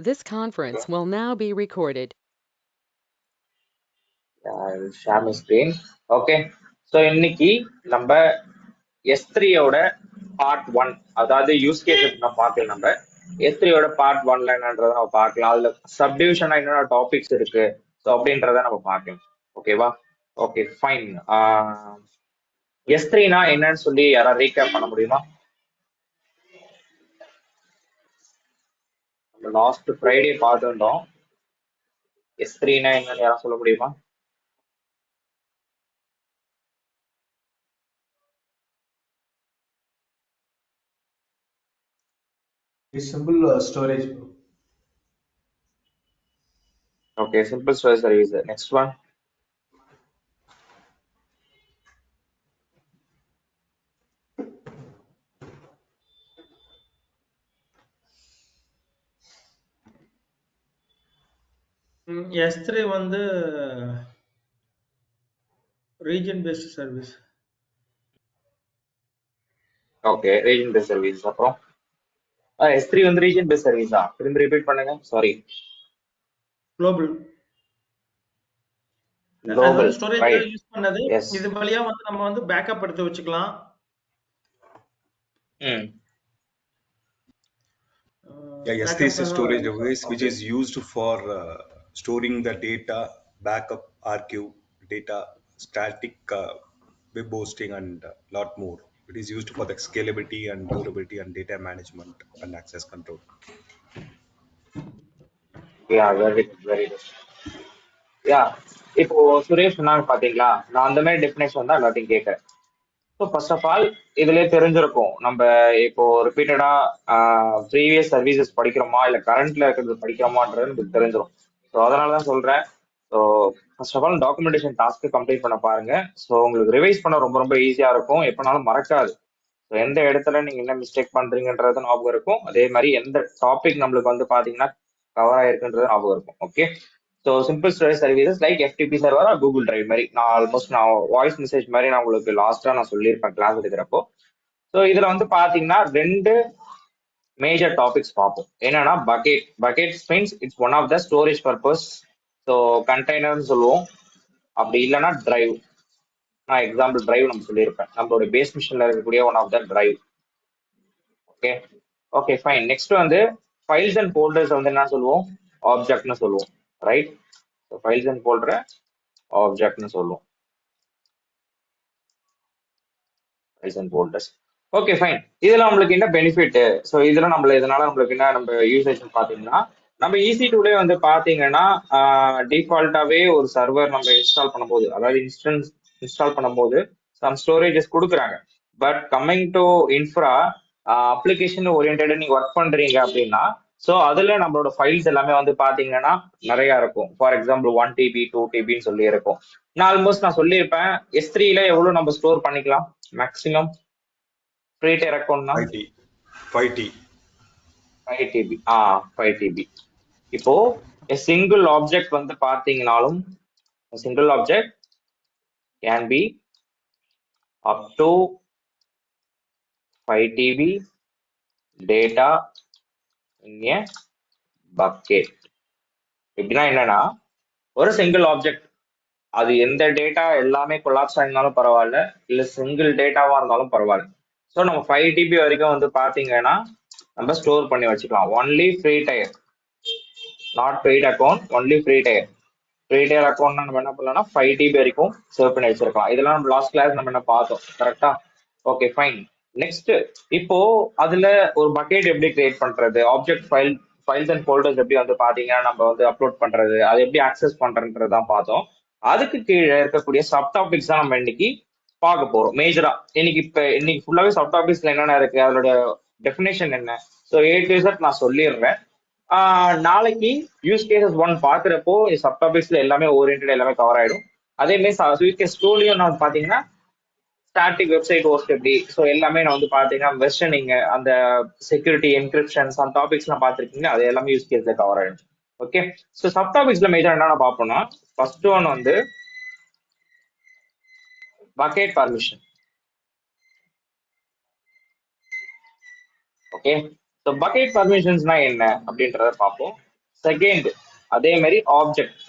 This conference will now be recorded. I'll share my screen. Okay. So இன்னைக்கு நம்ம S3 ஓட part 1, அதாவது use cases நம்ம பார்க்கலாம். நம்ம S3 ஓட பார்ட் 1ல என்னன்றதை நம்ம பார்க்கலாம். அதுல சப்டிவிஷனா என்னென்ன டாபிக்ஸ் இருக்கு ஸோ அப்படின்றத நம்ம பார்க்கலாம். ஓகேவா? Okay fine. S3னா என்னன்னு சொல்லி யாராவது ரீகேப் பண்ண முடியுமா? நம்ம லாஸ்ட் ஃப்ரைடே பார்த்துருந்தோம். S3னா என்னன்னு யாராவது சொல்ல முடியுமா? It's simple storage. Okay, simple storage service. Next one. S3 வந்து region based service. Okay, region based service. அப்புறம் S3 வந்து region based service தான். திரும்பி ரிப்பீட் பண்ணுங்க. Sorry. Global. Global. Storage Right. Use பண்ணது. Yes. இது வழியா வந்து நம்ம வந்து பேக்கப் எடுத்து வச்சுக்கலாம். Yeah, S3 is a storage device which is used for storing the data, backup, archive, data, static, web hosting, and lot more. It is used for the scalability and durability and data management and access control. Yeah, very good, very good. Yeah. இப்போ சுரேஷ் சொன்னாங்க பாத்தீங்களா, நான் அந்த மாதிரி definition தான் எல்லாத்தையும் கேட்கறேன். So first of all இதுலயே தெரிஞ்சிருக்கும் நம்ம இப்போ ரிப்பீட்டடா ப்ரீவியஸ் சர்வீசஸ் படிக்கிறோமா இல்ல கரண்ட்ல இருக்கிறது படிக்கிறோமான்றது நமக்கு தெரிஞ்சிடும். ஸோ அதனால தான் சொல்றேன். So first of all documentation டாஸ்க்கு கம்ப்ளீட் பண்ண பாருங்க. ஸோ உங்களுக்கு ரிவைஸ் பண்ண ரொம்ப ரொம்ப ஈஸியா இருக்கும், எப்பனாலும் மறக்காது. ஸோ எந்த இடத்துல நீங்க என்ன மிஸ்டேக் பண்றீங்கன்றது ஞாபகம் இருக்கும், அதே மாதிரி எந்த டாபிக் நம்மளுக்கு வந்து பாத்தீங்கன்னா கவர் ஆயிருக்குன்றது ஞாபகம் இருக்கும். Okay. So simple storage services like FTP server Google drive மாதிரி நான் வாய்ஸ் மெசேஜ் மாதிரி நான் உங்களுக்கு லாஸ்டா நான் சொல்லியிருப்பேன் கிளாஸ் எடுக்கிறப்போ. ஸோ இதுல வந்து பாத்தீங்கன்னா ரெண்டு மேஜர் டாபிக்ஸ் பார்ப்போம். என்னன்னா bucket means it's one of the storage purpose. So கண்டெய்னர்னு சொல்லுவோம், அப்படி இல்லைன்னா டிரைவ். நான் எக்ஸாம்பிள் டிரைவ் நம்ம சொல்லியிருப்பேன், நம்மளோட பேஸ் மிஷின்ல இருக்கக்கூடிய one of the drive. Okay okay fine. Next வந்து ஃபைல்ஸ் அண்ட் ஃபோல்டர்ஸ் வந்து என்ன சொல்லுவோம், ஆப்ஜெக்ட்னு சொல்லுவோம். ரைட். ஃபைல்ஸ் அண்ட் ஃபோல்டரை ஆப்ஜெக்ட்னு சொல்லுவோம். Files and folders. Okay fine. இதுல நம்மளுக்கு என்ன பெனிஃபிட், ஸோ இதுல இதனால நம்மளுக்கு என்ன நம்ம யூசேஜ் பாத்தீங்கன்னா, நம்ம EC2லே வந்து பாத்தீங்கன்னா டிஃபால்ட்டாவே ஒரு சர்வர் நம்ம இன்ஸ்டால் பண்ணும்போது, அதாவது இன்ஸ்டால் பண்ணும்போது சம் ஸ்டோரேஜஸ் கொடுக்குறாங்க. But coming to infra application ஓரியன்டா நீங்க ஒர்க் பண்றீங்க அப்படின்னா, ஸோ அதுல நம்மளோட ஃபைல்ஸ் எல்லாமே வந்து பாத்தீங்கன்னா நிறைய இருக்கும். ஃபார் எக்ஸாம்பிள் 1 TB 2 TBன்னு சொல்லி இருக்கும். நான் ஆல்மோஸ்ட் நான் சொல்லியிருப்பேன் S3ல எவ்வளவு நம்ம ஸ்டோர் பண்ணிக்கலாம் மேக்ஸிமம் ஃப்ரீ டயர் அக்கௌண்ட்னா 5T. 5 TB. 5 TB. இப்போ சிங்கிள் ஆப்ஜெக்ட் வந்து பாத்தீங்கன்னாலும் single object can be up to 5 TB data in a bucket. எப்படின்னா என்னன்னா, ஒரு சிங்கிள் ஆப்ஜெக்ட் அது எந்த டேட்டா எல்லாமே கொலாப்ஸ் ஆயிருந்தாலும் பரவாயில்ல, இல்ல சிங்கிள் டேட்டாவா இருந்தாலும் பரவாயில்ல. ஸோ நம்ம 5 TB வரைக்கும் வந்து பாத்தீங்கன்னா நம்ம ஸ்டோர் பண்ணி வச்சுக்கலாம். Only free tyre, not paid account, only free tyre. Free tyre account நம்ம என்ன பண்ணலாம்னா 5 TB வரைக்கும் சேவ் பண்ணி வச்சிருக்கலாம். இதெல்லாம் நம்ம லாஸ்ட் கிளாஸ் நம்ம என்ன பார்த்தோம், கரெக்டா? Okay fine. நெக்ஸ்ட் இப்போ அதுல ஒரு பக்கெட் எப்படி கிரியேட் பண்றது, ஆப்ஜெக்ட் ஃபைல்ஸ் அண்ட் ஃபோல்டர்ஸ் எப்படி வந்து பாத்தீங்கன்னா நம்ம வந்து அப்லோட் பண்றது, அதை எப்படி ஆக்சஸ் பண்றதுன்றது தான் பார்த்தோம். அதுக்கு கீழே இருக்கக்கூடிய சப் டாபிக்ஸ் தான் நம்ம இன்னைக்கு பார்க்க போறோம் மேஜரா. இன்னைக்கு ஃபுல்லாவே சப் டாபிக்ஸ்ல என்னென்ன இருக்கு, அதோட டெஃபினேஷன் என்ன, ஸோ A to Z நான் சொல்லிடுறேன். நாளைக்கு யூஸ் கேசஸ் 1 பாக்குறப்போ சப் டாபிக்ஸ்ல எல்லாமே ஓரியன்டட் எல்லாமே கவர் ஆயிடும். அதே மாதிரி யூஸ் கேஸ் 2லயும் நான் பாத்தீங்கன்னா ஸ்டாட்டிக் வெப்சைட் ஹோஸ்ட் எப்படி, ஸோ எல்லாமே நான் வந்து பாத்தீங்கன்னா வெர்ஷனிங், அந்த செக்யூரிட்டி என்கிரிப்ஷன்ஸ் அந்த டாபிக்ஸ் நான் பாத்திருக்கீங்க, அது எல்லாமே யூஸ் கேஸ்ல கவர் ஆயிடும். ஓகே. ஸோ சப் டாபிக்ஸ்ல மேஜர் என்னென்ன பார்ப்போம்னா, ஃபர்ஸ்ட் ஒன் வந்து bucket permission. Okay. So bucket பர்மிஷன்ஸ்னா என்ன அப்படின்றத பார்ப்போம். செகண்ட் அதே மாதிரி object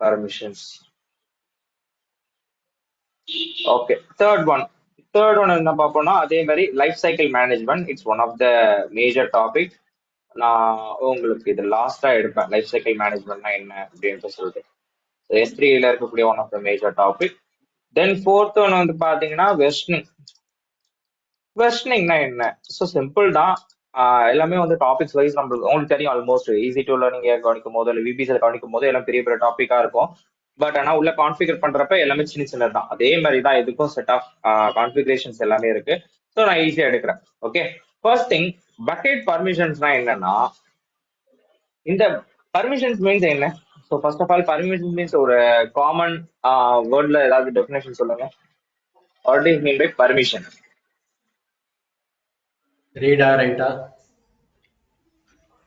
permissions. Okay, third one என்ன பார்ப்போம்னா அதே மாதிரி life cycle management. It's one of the major topic. நான் உங்களுக்கு இது லாஸ்டா எடுப்பேன், லைஃப் சைக்கிள் மேனேஜ்மெண்ட்னா என்ன அப்படின்ட்டு சொல்லிட்டு. S3ல இருக்கக்கூடிய one of the major topic. Then fourth one வந்து பாத்தீங்கன்னா வெர்ஷனிங்னா என்ன? ஸோ சிம்பிள் தான். எல்லாமே வந்து டாபிக்ஸ் வைஸ் நம்மளுக்கு உங்களுக்கு தெரியும். ஆல்மோஸ்ட் ஈஸி டூல நீங்க கவனிக்கும் போது இல்லை விபிசியில் கவனிக்கும் போது எல்லாம் பெரிய பெரிய டாப்பிக்கா இருக்கும். பட் ஆனா உள்ள கான்ஃபிகர் பண்றப்ப எல்லாமே சின்ன சின்னது தான். அதே மாதிரி தான் இதுக்கும் செட் ஆஃப் கான்ஃபிகரேஷன்ஸ் எல்லாமே இருக்கு. ஸோ நான் ஈஸியா எடுக்கிறேன். ஓகே, ஃபர்ஸ்ட் திங் பக்கெட் பர்மிஷன்ஸ்னா என்னன்னா, இந்த பர்மிஷன்ஸ் மீன்ஸ் என்ன? So first of all permission means ஒரு காமன் வேர்ட்ல ஏதாவது டெஃபினேஷன் சொல்லுங்க. What is mean by permission? ரீடா ரைட்டா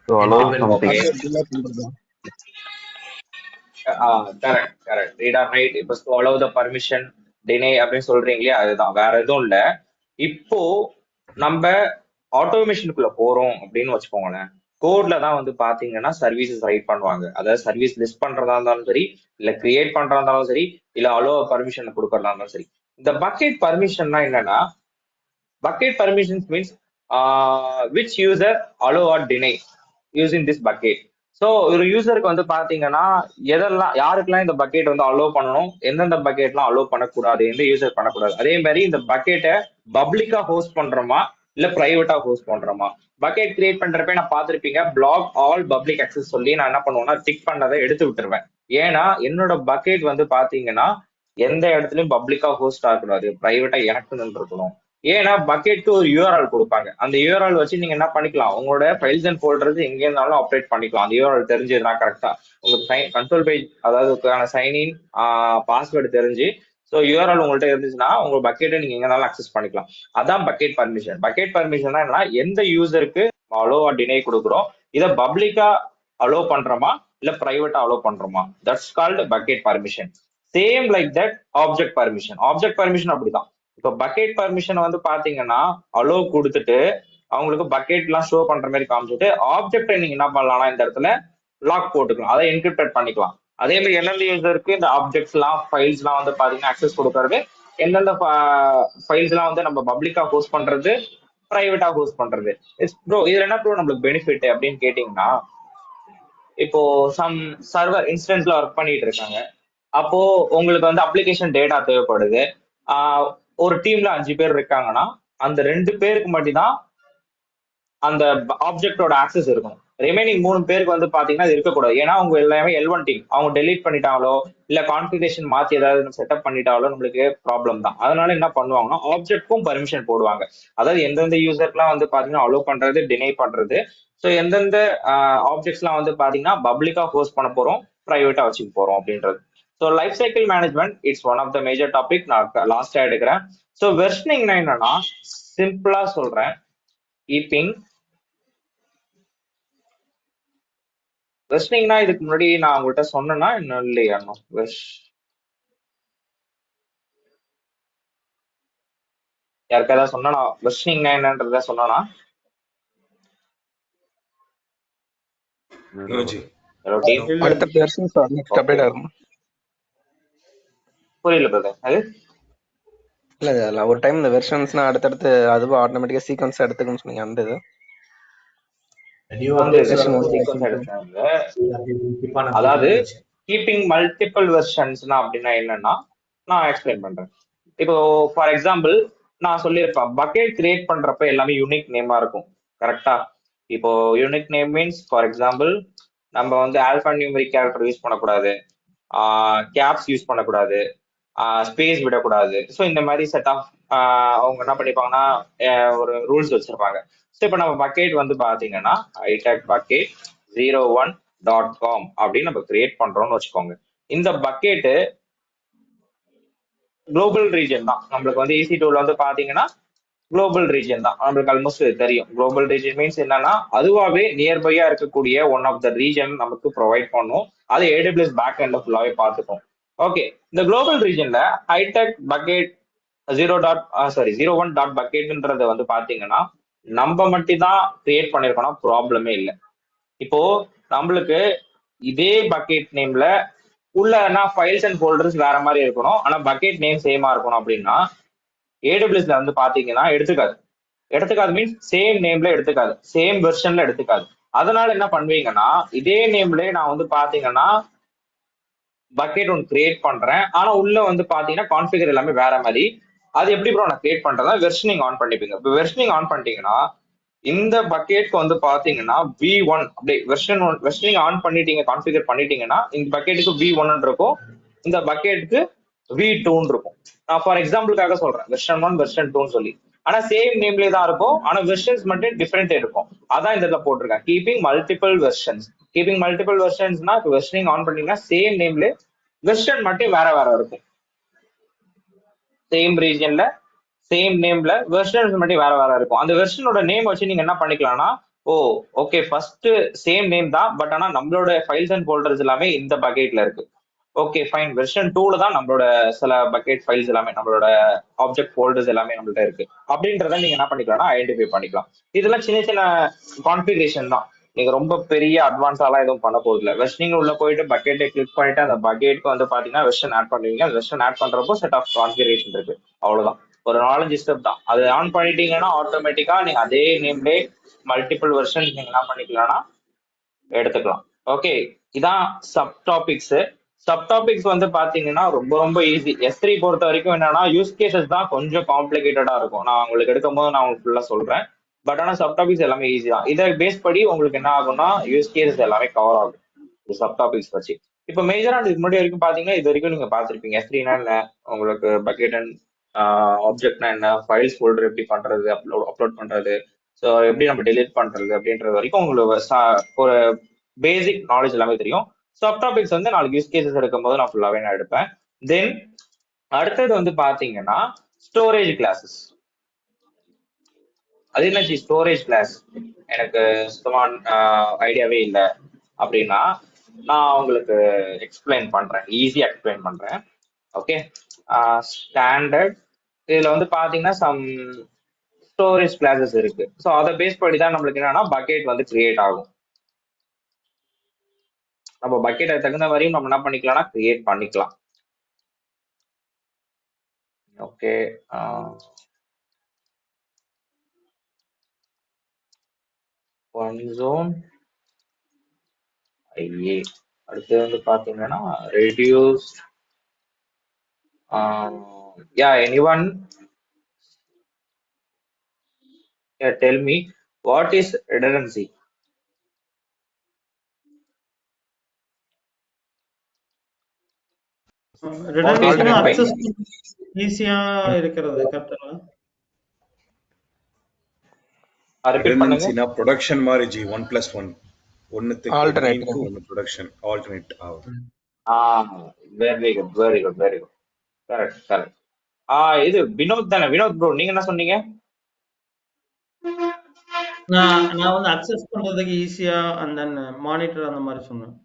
to allow enable something. Correct. Read or write. இப்போ அலோw த பர்மிஷன், டினை அப்படின்னு சொல்றீங்களே, அதுதான், வேற எதுவும் இல்ல. இப்போ நம்ம ஆட்டோமேஷனுக்குள்ள போறோம் அப்படின்னு வச்சுக்கோங்களேன். கோட்ல தான் வந்து பாத்தீங்கன்னா சர்வீசஸ் ரைட் பண்ணுவாங்க. அதாவது சர்வீஸ் லிஸ்ட் பண்றதா இருந்தாலும் சரி, இல்ல கிரியேட் பண்றதா இருந்தாலும் சரி, இல்ல அலோ பர்மிஷன் கொடுக்கறதா இருந்தாலும் சரி. இந்த பக்கெட் பர்மிஷன்னா என்னன்னா, bucket permissions means which user allow or deny using this bucket. So ஒரு யூசருக்கு வந்து பாத்தீங்கன்னா யாருக்கெல்லாம் இந்த பக்கெட் வந்து அலோவ் பண்ணணும், எந்தெந்த பக்கெட்லாம் அலோவ் பண்ணக்கூடாது, எந்த யூசர் பண்ணக்கூடாது. அதே மாதிரி இந்த பக்கெட்டை பப்ளிக்கா ஹோஸ்ட் பண்றோமா இல்ல பிரைவேட்டா ஹோஸ்ட் பண்றோமா. பக்கெட் கிரியேட் பண்றப்ப நான் பார்த்திருப்பீங்க, பிளாக் ஆல் பப்ளிக் அக்சஸ் சொல்லி நான் என்ன பண்ணுவேன்னா டிக் பண்ணதை எடுத்து விட்டுருவேன். ஏன்னா என்னோட பக்கெட் வந்து பாத்தீங்கன்னா எந்த இடத்துலயும் பப்ளிக்கா ஹோஸ்ட் ஆகக்கூடாது, பிரைவேட்டா எனக்கு இருக்கணும். ஏன்னா பக்கெட்க்கு ஒரு யூஆர்எல் கொடுப்பாங்க. அந்த யூஆர்எல் வச்சு நீங்க என்ன பண்ணிக்கலாம், உங்களோட ஃபைல்ஸ் அண்ட் ஃபோல்டர்ஸ் எங்க இருந்தாலும் ஆப்ரேட் பண்ணிக்கலாம். அந்த யூஆர்எல் தெரிஞ்சதுன்னா கரெக்டா உங்களுக்கு கண்ட்ரோல் பேஜ், அதாவது சைன்இன் பாஸ்வேர்டு தெரிஞ்சு, ஸோ யூஆர்எல் உங்கள்கிட்ட இருந்துச்சுன்னா உங்க பக்கெட்டை நீங்க எங்க இருந்தாலும் அக்சஸ் பண்ணிக்கலாம். அதான் பக்கெட் பர்மிஷன். பக்கெட் பர்மிஷன் என்னன்னா, எந்த யூசருக்கு அலோ ஆர் டினை கொடுக்குறோம், இதை பப்ளிக்கா அலோ பண்றோமா இல்ல பிரைவேட்டா அலோ பண்றோமா, that's called bucket permission. Same like that object permission. Object permission அப்படிதான். இப்போ பக்கெட் பர்மிஷன் வந்து பாத்தீங்கன்னா அலோ கொடுத்துட்டு அவங்களுக்கு பக்கெட் எல்லாம் ஷோ பண்ற மாதிரி காமிச்சிட்டு, ஆப்ஜெக்டை நீங்க என்ன பண்ணலாம்னா இந்த இடத்துல லாக் போட்டுக்கலாம், அதை என்கிரிப்ட் பண்ணிக்கலாம். அதே மாதிரி எந்தெந்த யூசருக்கு இந்த ஆப்ஜெக்ட்ஸ் எல்லாம் ஃபைல்ஸ் எல்லாம் வந்து பாத்தீங்கன்னா அக்சஸ் கொடுக்கறது, எந்தெந்த ஃபைல்ஸ் எல்லாம் வந்து நம்ம பப்ளிக்கா ஹோஸ்ட் பண்றது, பிரைவேட்டா ஹோஸ்ட் பண்றது. ப்ரோ இதுல என்ன ப்ரோ நம்மளுக்கு பெனிஃபிட் அப்படின்னு கேட்டீங்கன்னா, இப்போ சம் சர்வர் இன்ஸ்டன்ஸ்ல ஒர்க் பண்ணிட்டு இருக்காங்க. அப்போ உங்களுக்கு வந்து அப்ளிகேஷன் டேட்டா தேவைப்படுது. ஒரு டீம்ல 5 பேர் இருக்காங்கன்னா அந்த 2 பேருக்கு மட்டும்தான் அந்த ஆப்ஜெக்டோட ஆக்சஸ் இருக்கணும். ரிமைனிங் 3 பேருக்கு வந்து பாத்தீங்கன்னா இது இருக்கக்கூடாது. ஏன்னா அவங்க எல்லாமே L1 டீம், அவங்க டெலீட் பண்ணிட்டாலோ இல்ல கான்ஃபிகரேஷன் மாத்தி ஏதாவது செட்டப் பண்ணிட்டாலோ நம்மளுக்கு ப்ராப்ளம் தான். அதனால என்ன பண்ணுவாங்கன்னா ஆப்ஜெக்ட்க்கும் பர்மிஷன் போடுவாங்க. அதாவது எந்தெந்த யூசர்க்குலாம் வந்து பாத்தீங்கன்னா அலோ பண்றது, டினை பண்றது, ஸோ எந்தெந்த ஆப்ஜெக்ட்ஸ் எல்லாம் வந்து பாத்தீங்கன்னா பப்ளிக்கா ஹோஸ்ட் பண்ண போறோம், பிரைவேட்டா வச்சுக்க போறோம் அப்படின்றது. So life cycle management it's one of the major topic. நான் லாஸ்டா எடுக்கிறேன். ஸோ வெர்ஷனிங்னா என்னன்னா, சிம்பிளா சொல்றேன், கீப்பிங். வெர்ஷனிங்னா இதுக்கு முன்னாடி நான் உங்கள்கிட்ட சொன்னேன்னா இன்னும் இல்லையா? யாருக்காவது சொன்னா வெர்ஷனிங்னா என்னன்றத சொன்னா? ஹலோ டீம், அடுத்த வெர்ஷன்ஸ் நெக்ஸ்ட் அப்டேட் ஆகும். புரியல பிரதர். அது இல்ல ஒரு டைம் இந்த வெர்ஷன்ஸ்னா அடுத்தடுத்து அதுவும் ஆட்டோமேட்டிக்கா சீக்வன்ஸ் எடுத்துக்குன்னு சொன்னீங்க, அந்த இது அதாவது கீப்பிங் மல்டிபிள் வெர்ஷன்ஸ்னா அப்படின்னா என்னன்னா நான் எக்ஸ்பிளைன் பண்றேன். இப்போ ஃபார் எக்ஸாம்பிள் நான் சொல்லியிருப்பேன், பக்கெட் கிரியேட் பண்றப்ப எல்லாமே யூனிக் நேமா இருக்கும், கரெக்டா? இப்போ unique name means for example நம்ம வந்து ஆல்பா நியூமரிக் கேரக்டர் யூஸ் பண்ணக்கூடாது, கேப்ஸ் யூஸ் பண்ணக்கூடாது, ஸ்பேஸ் விடக்கூடாது. ஸோ இந்த மாதிரி செட் ஆஃப் அவங்க என்ன பண்ணிப்பாங்கன்னா ஒரு ரூல்ஸ் வச்சிருப்பாங்க. ஸோ இப்போ நம்ம பக்கெட் வந்து பாத்தீங்கன்னா ஐடெக் பக்கெட் 01.com அப்படின்னு நம்ம கிரியேட் பண்றோம்னு வச்சுக்கோங்க. இந்த பக்கெட்டு குளோபல் ரீஜன் தான். நம்மளுக்கு வந்து ஈஸி டூல் வந்து பாத்தீங்கன்னா குளோபல் ரீஜன் தான். நம்மளுக்கு ஆல்மோஸ்ட் தெரியும். குளோபல் ரீஜன் மீன்ஸ் என்னன்னா, அதுவாகவே நியர்பையா இருக்கக்கூடிய ஒன் ஆஃப் த ரீஜன் நமக்கு ப்ரொவைட் பண்ணும். அது AWS பேக் எண்ட் ஃபுல்லாவே பார்த்துட்டோம். ஓகே, இந்த குளோபல் ரீஜன்ல ஹைடெக் பக்கெட் 01.bucket வந்து பாத்தீங்கன்னா நம்ம மட்டும் தான் கிரியேட் பண்ணிருக்கோம்னா ப்ராப்ளமே இல்லை. இப்போ நம்மளுக்கு இதே பக்கெட் நேம்ல உள்ள ஃபைல்ஸ் அண்ட் ஃபோல்டர்ஸ் வேற மாதிரி இருக்கணும், ஆனா பக்கெட் நேம் சேமா இருக்கணும் அப்படின்னா ஏடபிள்யூஎஸ்ல வந்து பாத்தீங்கன்னா எடுத்துக்காது மீன்ஸ் சேம் நேம்ல எடுத்துக்காது, சேம் வெர்ஷன்ல எடுத்துக்காது. அதனால என்ன பண்ணுவீங்கன்னா இதே நேம்ல நான் வந்து பாத்தீங்கன்னா பக்கெட் ஒன்று கிரியேட் பண்றேன், ஆனா உள்ள வந்து பாத்தீங்கன்னா கான்ஃபிகர் எல்லாமே வேற மாதிரி. அது எப்படி ப்ரோ நான் கிரியேட் பண்றதா வெர்ஷனிங் ஆன் பண்ணிப்பீங்க. இப்போ வெர்ஷனிங் ஆன் பண்ணிட்டீங்கன்னா இந்த பக்கெட்க்கு வந்து பாத்தீங்கன்னா V1 அப்படியே வெர்ஷனிங் ஆன் பண்ணிட்டீங்க, கான்ஃபிகர் பண்ணிட்டீங்கன்னா இந்த பக்கெட்டுக்கு V1 இருக்கும், இந்த பக்கெட்டுக்கு V2 இருக்கும். நான் ஃபார் எக்ஸாம்பிளுக்காக சொல்றேன் வெர்ஷன் 1 வெர்ஷன் 2 சொல்லி. ஆனா சேம் நேம்லயே தான் இருக்கும், ஆனா வெர்ஷன்ஸ் மட்டும் டிஃபரெண்ட் இருக்கும். அதான் இந்த இடத்துல போட்டிருக்கேன் keeping multiple versions. Keeping multiple வெர்ஷன்ஸ்னா வெர்ஷனிங் ஆன் பண்ணீங்கன்னா சேம் நேம்ல வெர்ஷன் மட்டும் வேற வேற இருக்கும். சேம் ரீஜன்ல சேம் நேம்ல வெர்ஷன்ஸ் மட்டும் வேற வேற இருக்கும். அந்த வெர்ஷனோட நேம் வச்சு நீங்க என்ன பண்ணிக்கலாம்னா, ஓகே ஃபர்ஸ்ட் சேம் நேம் தான், பட் ஆனா நம்மளோட ஃபைல்ஸ் அண்ட் ஃபோல்டர்ஸ் எல்லாமே இந்த பக்கெட்ல இருக்கு. ஓகே ஃபைன், வெர்ஷன் 2ல தான் நம்மளோட சில பக்கெட் ஃபைல்ஸ் எல்லாமே, நம்மளோட ஆப்ஜெக்ட் ஃபோல்டர்ஸ் எல்லாமே நம்மள்ட்ட இருக்கு அப்படின்றத நீங்க என்ன பண்ணிக்கலாம்னா ஐடென்டிஃபை பண்ணிக்கலாம். இதெல்லாம் சின்ன சின்ன கான்ஃபிகரேஷன் தான், நீங்க ரொம்ப பெரிய அட்வான்ஸாலாம் எதுவும் பண்ண போகுது இல்லை. வெர்ஷனிங் உள்ள போயிட்டு பக்கெட்டை கிளிக் பண்ணிட்டு அந்த பக்கெட்க்கு வந்து பாத்தீங்கன்னா வெர்ஷன் ஆட் பண்ணுவீங்க. அந்த வெர்ஷன் ஆட் பண்றப்போ செட் ஆஃப் கான்ஃபிகரேஷன் இருக்கு, அவ்வளவுதான். ஒரு 4-5 ஸ்டெப் தான். அது ஆன் பண்ணிட்டீங்கன்னா ஆட்டோமேட்டிக்கா நீங்க அதே நேம்லே மல்டிபிள் வெர்ஷன் நீங்க என்ன பண்ணிக்கலாம்னா எடுத்துக்கலாம். ஓகே, இதான் சப் டாபிக்ஸ். சப் டாபிக்ஸ் வந்து பாத்தீங்கன்னா ரொம்ப ரொம்ப ஈஸி. S3 பொறுத்த வரைக்கும் என்னன்னா யூஸ் கேசஸ் தான் கொஞ்சம் காம்ப்ளிகேட்டடா இருக்கும். நான் உங்களுக்கு எடுக்கும் போது நான் உங்களுக்கு ஃபுல்லா சொல்றேன். பட் ஆனா சப் டாபிக்ஸ் எல்லாமே ஈஸி தான். இதை பேஸ் படி உங்களுக்கு என்ன ஆகும்னா யூஸ் கேசஸ் எல்லாமே கவர் ஆகும் சப் டாபிக்ஸ் வச்சு. இப்போ மேஜரா இதுக்கு முன்னாடி வரைக்கும் பாத்தீங்கன்னா இது வரைக்கும் நீங்க பாத்திருப்பீங்க S3னா என்ன, உங்களுக்கு பக்கெட் அண்ட் ஆப்ஜெக்ட்னா என்ன, ஃபைல்ஸ் ஃபோல்டர் எப்படி பண்றது, அப்லோட் பண்றது, ஸோ எப்படி நம்ம டெலிட் பண்றது அப்படின்றது வரைக்கும் உங்களுக்கு ஒரு பேசிக் நாலேஜ் எல்லாமே தெரியும். சப் டாபிக்ஸ் வந்து நாளைக்கு யூஸ் கேசஸ் எடுக்கும் போது நான் ஃபுல்லாவே நான் எடுப்பேன். தென் அடுத்தது வந்து பாத்தீங்கன்னா ஸ்டோரேஜ் கிளாஸஸ். அது என்ன ஸ்டோரேஜ் கிளாஸ், எனக்கு சுத்தமா ஐடியாவே இல்லை அப்படின்னா நான் உங்களுக்கு எக்ஸ்பிளைன் பண்றேன், ஈஸியா எக்ஸ்பிளைன் பண்றேன். ஓகே, ஸ்டாண்டர்ட் இதுல வந்து பாத்தீங்கன்னா சம் ஸ்டோரேஜ் கிளாஸஸ் இருக்கு. ஸோ அதை பேஸ் பண்ணி தான் நம்மளுக்கு என்னன்னா பக்கெட் வந்து கிரியேட் ஆகும். நம்ம பக்கெட்டை தகுந்த வரையும் நம்ம என்ன பண்ணிக்கலாம்னா கிரியேட் பண்ணிக்கலாம். Okay, one zone IA. அடுத்து வந்து பாத்தீங்கன்னா reduce. anyone tell me what is redundancy? redundancy access ஈஸியா இருக்கிறது கரெக்ட்டா? ரிப்பீட் பண்ணுங்க. redundancy ப்ரொடக்ஷன் மாதிரி ஜி 1+1 ஒண்ணுத்துக்கு Alternate. ஒன்னு ப்ரொடக்ஷன் ஆல்டர்னேட் ஆகும். Very good very good very good, correct correct. இது வினோத் தானே? வினோத் ப்ரோ நீங்க என்ன சொன்னீங்க? நான் வந்து அக்சஸ் பண்றதுக்கு ஈஸியா அண்ட் தென் மானிட்டர் அந்த மாதிரி சொன்னேன்.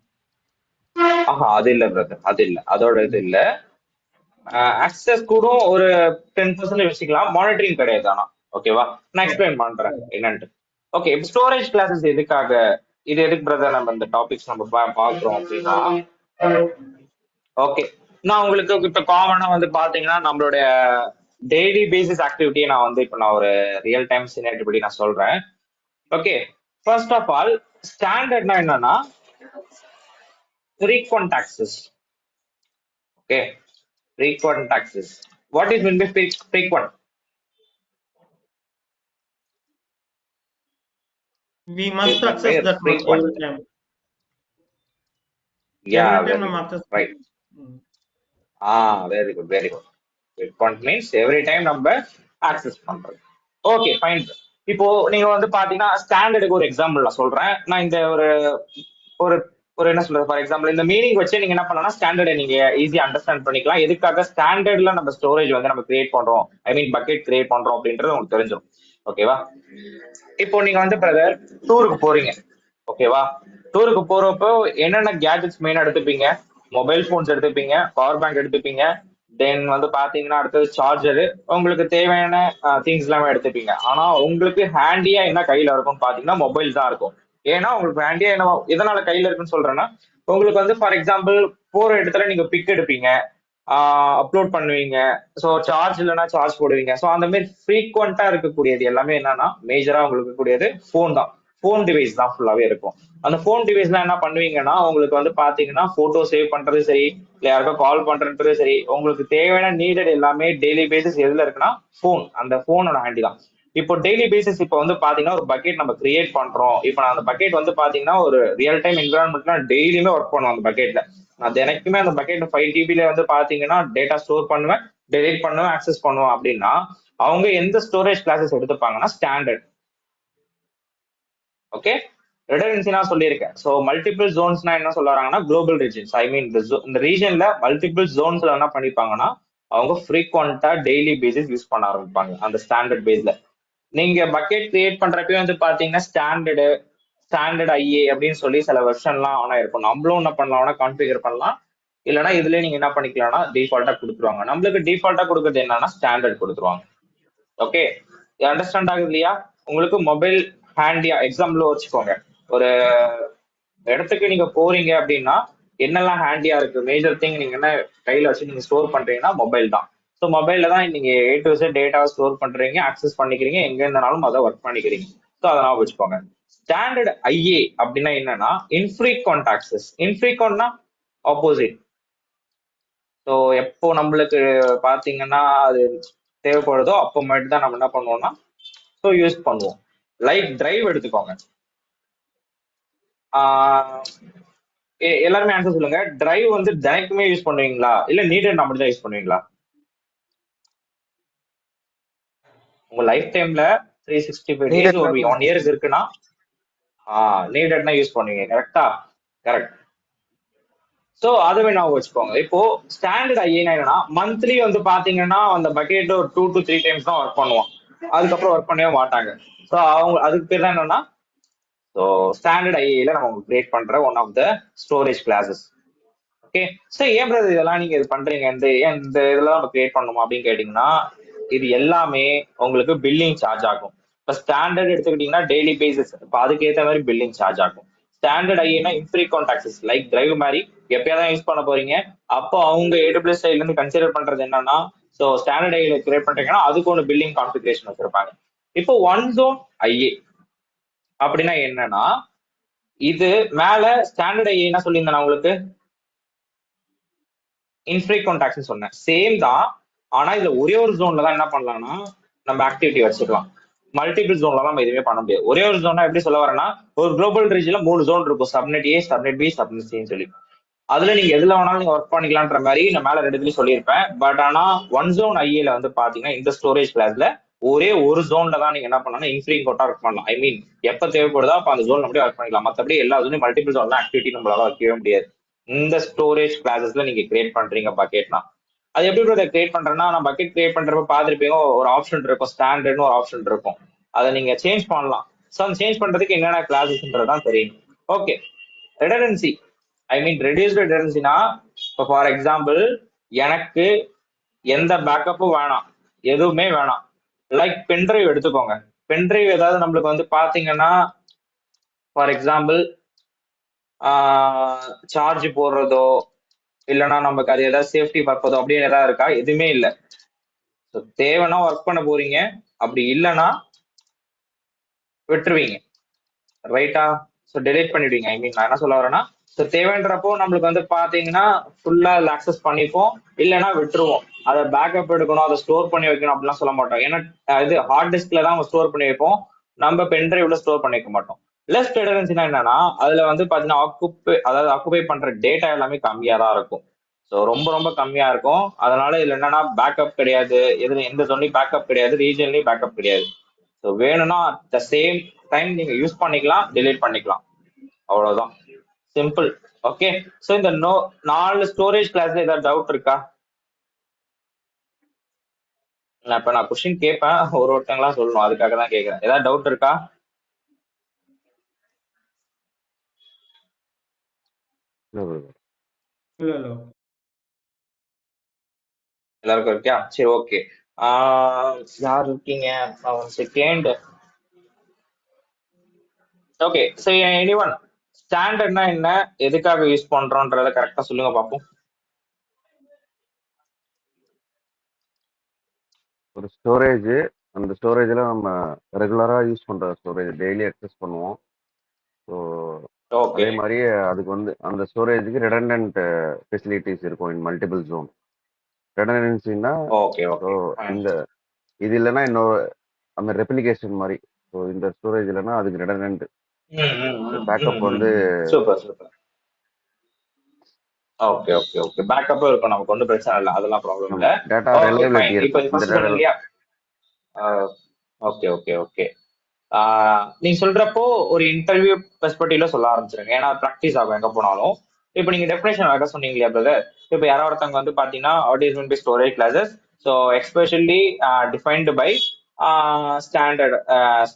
அது இல்ல பிரதர், அது இல்ல, அதோட இது இல்ல. ஆக்சஸ் கூட ஒரு 10% வச்சுக்கலாம், மானிட்டரிங் கிடையாது. ஆனா ஓகேவா, நான் எக்ஸ்பிளைன் பண்றேன் என்னன்ட்டு. ஓகே, இப்போ ஸ்டோரேஜ் கிளாஸஸ் எதுக்காக, இது எதுக்கு பிரதர் நம்ம இந்த டாபிக்ஸ் நம்ம பாக்குறோம் அப்படின்னா, ஓகே நான் உங்களுக்கு இப்ப காமனா வந்து பாத்தீங்கன்னா நம்மளுடைய டெய்லி பேசிஸ் ஆக்டிவிட்டியை நான் வந்து இப்ப நான் ஒரு ரியல் டைம் சினாரிட்டி படி நான் சொல்றேன். ஓகே, ஃபர்ஸ்ட் ஆஃப் ஆல் ஸ்டாண்டர்ட்னா என்னன்னா frequent access. Okay, frequent access. What is meant by frequent? We must access that one every time. Yeah, every time access. Right. Very good, very good. Frequent means every time நம்ம access பண்றது. Okay, fine. இப்போ நீங்க வந்து பாத்தீங்கன்னா ஸ்டாண்டர்டுக்கு ஒரு example நான் சொல்றேன். நான் இந்த ஒரு ஒரு ஒரு என்ன சொல்றது, ஃபார் எக்ஸாம்பிள் இந்த மீனிங் வச்சு நீங்க என்ன பண்ணலாம், ஸ்டாண்டர்டை நீங்க ஈஸியா அண்டர்ஸ்டாண்ட் பண்ணிக்கலாம். எதுக்காக ஸ்டாண்டர்ட்ல நம்ம ஸ்டோரேஜ் வந்து நம்ம கிரியேட் பண்றோம், ஐ மீன் பக்கெட் கிரியேட் பண்றோம் அப்படின்றது உங்களுக்கு தெரிஞ்சிடும். ஓகேவா, இப்போ நீங்க வந்து பிரதர் டூருக்கு போறீங்க. ஓகேவா, டூருக்கு போறப்போ என்னென்ன கேஜெட்ஸ் மெயினா எடுத்துப்பீங்க? மொபைல் போன்ஸ் எடுத்துப்பீங்க, பவர் பேங்க் எடுத்துப்பீங்க, தென் வந்து பாத்தீங்கன்னா அடுத்தது சார்ஜரு. உங்களுக்கு தேவையான திங்ஸ் எல்லாமே எடுத்துப்பீங்க. ஆனா உங்களுக்கு ஹேண்டியா என்ன கையில இருக்கும்னு பாத்தீங்கன்னா மொபைல் தான் இருக்கும். ஏன்னா உங்களுக்கு ஹேண்டியா என்ன எதனால கையில இருக்குன்னு சொல்றேன்னா, உங்களுக்கு வந்து ஃபார் எக்ஸாம்பிள் போற இடத்துல நீங்க பிக் எடுப்பீங்க, அப்லோட் பண்ணுவீங்க, ஸோ சார்ஜ் இல்லைன்னா சார்ஜ் போடுவீங்க. ஸோ அந்த மாதிரி ஃப்ரீக்வெண்டா இருக்கக்கூடியது எல்லாமே என்னன்னா மேஜரா உங்களுக்கு இருக்கக்கூடியது ஃபோன் தான். ஃபோன் டிவைஸ் தான் ஃபுல்லாவே இருக்கும். அந்த ஃபோன் டிவைஸ்லாம் என்ன பண்ணுவீங்கன்னா உங்களுக்கு வந்து பாத்தீங்கன்னா போட்டோ சேவ் பண்றது சரி, இல்ல யாருக்கோ கால் பண்றது சரி, உங்களுக்கு தேவையான நீடட் எல்லாமே டெய்லி பேசிஸ் எதுல இருக்குன்னா ஃபோன், அந்த ஃபோனோட ஹேண்டி தான். இப்போ டெய்லி பேசிஸ் இப்போ வந்து பாத்தீங்கன்னா ஒரு பக்கெட் நம்ம கிரியேட் பண்றோம். இப்போ நான் அந்த பக்கெட் வந்து பாத்தீங்கன்னா ஒரு ரியல் டைம் என்விரான்மெண்ட்ல டெய்லியுமே ஒர்க் பண்ணுவோம் அந்த பக்கெட்ல. நான் தினைக்குமே அந்த பக்கெட் 5 GB வந்து பாத்தீங்கன்னா டேட்டா ஸ்டோர் பண்ணுவேன், டெலிட் பண்ணுவேன், ஆக்சஸ் பண்ணுவேன். அப்படின்னா அவங்க எந்த ஸ்டோரேஜ் கிளாஸஸ் எடுத்துப்பாங்கன்னா ஸ்டாண்டர்ட். ஓகே, ரெடண்டன்சி நான் சொல்லியிருக்கேன். ஸோ மல்டிபிள் ஜோன்ஸ்னா என்ன சொல்ல வராங்கன்னா குளோபல் ரீஜன்ஸ். ஐ மீன் இந்த ரீஜன்ல மல்டிபிள் ஜோன்ஸ்ல என்ன பண்ணிப்பாங்கன்னா அவங்க ஃப்ரீக்வெண்டா டெய்லி பேசிஸ் யூஸ் பண்ண ஆரம்பிப்பாங்க அந்த ஸ்டாண்டர்ட் பேஸ்ல. நீங்க பக்கெட் கிரியேட் பண்றப்ப வந்து பாத்தீங்கன்னா ஸ்டாண்டர்ட் ஐஏ அப்படின்னு சொல்லி சில வெர்ஷன்லாம் ஆனா இருக்கும். நம்மளும் என்ன பண்ணலாம்னா கான்ஃபிகர் பண்ணலாம், இல்லைன்னா இதுலயே நீங்க என்ன பண்ணிக்கலாம்னா டிஃபால்ட்டா கொடுத்துருவாங்க. நம்மளுக்கு டிஃபால்ட்டா கொடுக்கறது என்னன்னா ஸ்டாண்டர்ட் கொடுத்துருவாங்க. ஓகே, அண்டர்ஸ்டாண்ட் ஆகுது இல்லையா? உங்களுக்கு மொபைல் ஹேண்டியா எக்ஸாம்பிள் வச்சுக்கோங்க. ஒரு இடத்துக்கு நீங்க போறீங்க அப்படின்னா என்னெல்லாம் ஹேண்டியா இருக்கு, மேஜர் திங் நீங்க என்ன கையில வச்சு நீங்க ஸ்டோர் பண்றீங்கன்னா மொபைல் தான். ஸோ மொபைல்ல தான் நீங்க A to Z டேட்டாவை ஸ்டோர் பண்றீங்க, ஆக்சஸ் பண்ணிக்கிறீங்க, எங்க இருந்தாலும் அதை ஒர்க் பண்ணிக்கிறீங்க. ஸோ அதெல்லாம் வச்சுக்கோங்க. ஸ்டாண்டர்ட் ஐஏ அப்படின்னா என்னன்னா இன்ஃப்ரீக்வெண்ட் ஆக்சஸ். இன்ஃப்ரீக்வெண்ட்னா ஆப்போசிட். ஸோ எப்போ நம்மளுக்கு பாத்தீங்கன்னா அது தேவைப்படுதோ அப்போ மட்டும் தான் நம்ம என்ன பண்ணுவோம்னா ஸோ யூஸ் பண்ணுவோம். லைக் டிரைவ் எடுத்துக்கோங்க. எல்லாருமே ஆன்சர் சொல்லுங்க. டிரைவ் வந்து தினைக்குமே யூஸ் பண்ணுவீங்களா, இல்ல நீடட் மட்டும் தான் யூஸ் பண்ணுவீங்களா? உங்க லைஃப் டைம்ல 365 நீடட் டேஸ் ஒரு 1 இயருக்கு இருக்குன்னா நீடட்னா யூஸ் பண்ணுவீங்க. கரெக்டா? கரெக்ட். ஸோ அதுவே நான் வச்சுக்கோங்க. இப்போ ஸ்டாண்டர்ட் ஐஏனா என்னன்னா மந்த்லி வந்து பாத்தீங்கன்னா அந்த பக்கெட் ஒரு 2 to 3 டைம்ஸ் தான் ஒர்க் பண்ணுவான், அதுக்கப்புறம் ஒர்க் பண்ணவே மாட்டாங்க. ஸோ அவங்க அதுக்கு பேர் தான் என்னன்னா ஸோ ஸ்டாண்டர்ட் ஐஏல நம்ம கிரியேட் பண்ற one of the storage classes. Okay, so ஏன் பிரதர் இதெல்லாம் நீங்க இது பண்றீங்க, இந்த இதெல்லாம் நம்ம கிரியேட் பண்ணணுமா அப்படின்னு கேட்டீங்கன்னா இது எல்லாமே உங்களுக்கு பில்லிங் சார்ஜ் ஆகும். இப்போ ஸ்டாண்டர்ட் எடுத்துக்கிட்டீங்கன்னா டெய்லி பேசிஸ், இப்போ அதுக்கேற்ற மாதிரி பில்லிங் சார்ஜ் ஆகும். Standard ஐஏனா infrequent access like drive மாதிரி எப்பயாவது யூஸ் பண்ண போறீங்க, அப்போ அவங்க AWS சைட்ல இருந்து கன்சிடர் பண்றது என்னன்னா ஸோ ஸ்டாண்டர்ட் ஐஏல கிரியேட் பண்றீங்கன்னா அதுக்கு ஒன்று பில்லிங் கான்ஃபிகரேஷன் வச்சிருப்பாங்க. இப்போ ஒன் ஜோன் ஐஏ அப்படின்னா என்னன்னா இது மேல ஸ்டாண்டர்ட் ஐஏ என்ன சொல்லியிருந்தேன் உங்களுக்கு, இன்ஃப்ரீக்வெண்ட் ஆக்சஸ் சொன்னேன், சேம் தான். ஆனா இதுல ஒரே ஒரு ஜோன்ல தான் என்ன பண்ணலாம்னா நம்ம ஆக்டிவிட்டி வச்சுக்கலாம். மல்டிபிள் ஜோன்ல நம்ம எதுவுமே பண்ண முடியாது. ஒரே ஒரு ஜோனா எப்படி சொல்ல வரேன்னா ஒரு குளோபல் ரீஜன்ல 3 ஜோன் இருக்கும், சப்நெட் ஏ, சப்நெட் பி, சப்நெட் சின்னு சொல்லி. அதுல நீங்க எதுல வேணாலும் நீங்க ஒர்க் பண்ணிக்கலான்ற மாதிரி நான் மேல ரெண்டுலயும் சொல்லியிருப்பேன். பட் ஆனா ஒன் ஜோன் ஐஏல வந்து பாத்தீங்கன்னா இந்த ஸ்டோரேஜ் கிளாஸ்ல ஒரே ஒரு ஜோன்ல தான் நீங்க என்ன பண்ணலாம் இன்ஃப்ரீக்வெண்டா ஒர்க் பண்ணலாம். ஐ மீன் எப்ப தேவைப்படுதோ அப்ப அந்த ஜோன் அப்படியே ஒர்க் பண்ணிக்கலாம். மற்றபடி எல்லா ஜோனையும் மல்டிபிள் ஜோன்ல ஆக்டிவிட்டி நம்மளால வைக்கவே முடியாது. இந்த ஸ்டோரேஜ் கிளாஸஸ்ல நீங்க கிரியேட் பண்றீங்க பக்கெட்னா அது எப்படி கிரியேட் பண்றேன்னா நான் பக்கெட் கிரியேட் பண்றப்ப பாத்துருப்பீங்க ஒரு ஆப்ஷன் இருக்கும், ஸ்டாண்டர்ட்னு ஒரு ஆப்ஷன் இருக்கும். அதை நீங்க சேஞ்ச் பண்ணலாம். ஸோ அந்த சேஞ்ச் பண்றதுக்கு என்னென்ன கிளாஸஸ்ன்றதான் தெரியும். ஓகே, ரெடண்டன்சி ஐ மீன் ரெடியூஸ்டு ரெடண்டன்சினா இப்போ ஃபார் எக்ஸாம்பிள் எனக்கு எந்த பேக்கப்பும் வேணாம், எதுவுமே வேணாம். லைக் பென்ட்ரைவ் எடுத்துக்கோங்க. பென்ட்ரைவ் ஏதாவது நம்மளுக்கு வந்து பாத்தீங்கன்னா ஃபார் எக்ஸாம்பிள் சார்ஜ் போடுறதோ இல்லைன்னா நமக்கு அது ஏதாவது சேஃப்டி பர்பதோ அப்படின்னு ஏதாவது இருக்கா? எதுவுமே இல்லை. தேவைன்னா ஒர்க் பண்ண போறீங்க, அப்படி இல்லைன்னா விட்டுருவீங்க. ரைட்டா? ஸோ டெலிட் பண்ணிடுவீங்க. ஐ மீன் நான் என்ன சொல்ல வரேன்னா ஸோ தேவைன்றப்போ நம்மளுக்கு வந்து பாத்தீங்கன்னா ஃபுல்லா ஆக்சஸ் பண்ணிப்போம், இல்லைன்னா விட்டுருவோம். அதை பேக்கப் எடுக்கணும், அதை ஸ்டோர் பண்ணி வைக்கணும் அப்படிலாம் சொல்ல மாட்டோம். ஏன்னா இது ஹார்ட் டிஸ்க்ல தான் ஸ்டோர் பண்ணி வைப்போம், நம்ம பென்ட்ரைவ்ல ஸ்டோர் பண்ணி வைக்க மாட்டோம். லெஸ் ரெடண்டன்சினா என்னன்னா அதுல வந்து பாத்தீங்கன்னா ஆக்குபை பண்ற டேட்டா எல்லாமே கம்மியா தான் இருக்கும். ஸோ ரொம்ப ரொம்ப கம்மியா இருக்கும். அதனால இதுல என்னன்னா பேக்கப் கிடையாது, எந்த ஜோன்லயும் பேக்கப் கிடையாது, ரீஜன்லயும் பேக்கப் கிடையாது. ஸோ வேணும்னா அட் த சேம் டைம் நீங்க யூஸ் பண்ணிக்கலாம், டிலீட் பண்ணிக்கலாம், அவ்வளவுதான். சிம்பிள். ஓகே, ஸோ இந்த 4 ஸ்டோரேஜ் கிளாஸ்ல ஏதாவது டவுட் இருக்கா? இப்ப நான் கொஸ்டின் கேட்பேன், ஒருத்தங்களா சொல்லணும், அதுக்காக தான் கேட்கறேன். ஏதாவது டவுட் இருக்கா? இல்ல எல்லாருக்கும் இருக்கியா? சரி, ஓகே. யார் இருக்கீங்க? Second. Okay, so any one ஸ்டாண்டர்ட்னா என்ன, எதுக்காக யூஸ் பண்றோன்றத கரெக்டா சொல்லுங்க பார்ப்போம். ஒரு ஸ்டோரேஜ், அந்த ஸ்டோரேஜில் நம்ம ரெகுலராக யூஸ் பண்ணுற ஸ்டோரேஜ் டெய்லி அக்சஸ் பண்ணுவோம். ஸோ ஓகே, அதே மாதிரி அதுக்கு வந்து அந்த ஸ்டோரேஜுக்கு ரெடண்டன்ட் ஃபெசிலிட்டிஸ் இருக்கும் இன் மல்டிபிள் ஜோன். ரெடண்டன்சின்னா ஓகே, ஸோ ஓகே. இந்த இது இல்லைன்னா இன்னொரு அந்த ரெப்ளிகேஷன் மாதிரி. ஸோ இந்த ஸ்டோரேஜ் இல்லைன்னா அதுக்கு ரெடண்டன்ட் பேக்கப் வந்து super super. Okay okay okay, பேக்கப்பும் இருக்கும், நமக்கு ஒன்றும் பிரச்சனை இல்லை, அதெல்லாம் ப்ராப்ளம் இல்லை. Data okay, reliability fine. இப்போ இருக்கும் இந்த ஃபர்ஸ்ட் சொன்னீங்க இல்லையா? Okay okay okay. நீங்க சொல்றப்போ ஒரு இன்டர்வியூ பெர்ஸ்பெக்டிவ்ல சொல்ல ஆரம்பிச்சிருங்க, ஏன்னா ப்ராக்டிஸ் ஆகும் எங்க போனாலும். இப்போ நீங்க டெஃபினேஷன் வேற சொன்னீங்க இல்லையா பிரதர்? இப்போ யாரோ ஒருத்தவங்க வந்து பாத்தீங்கன்னா advertisement by storage classes, so especially defined by standard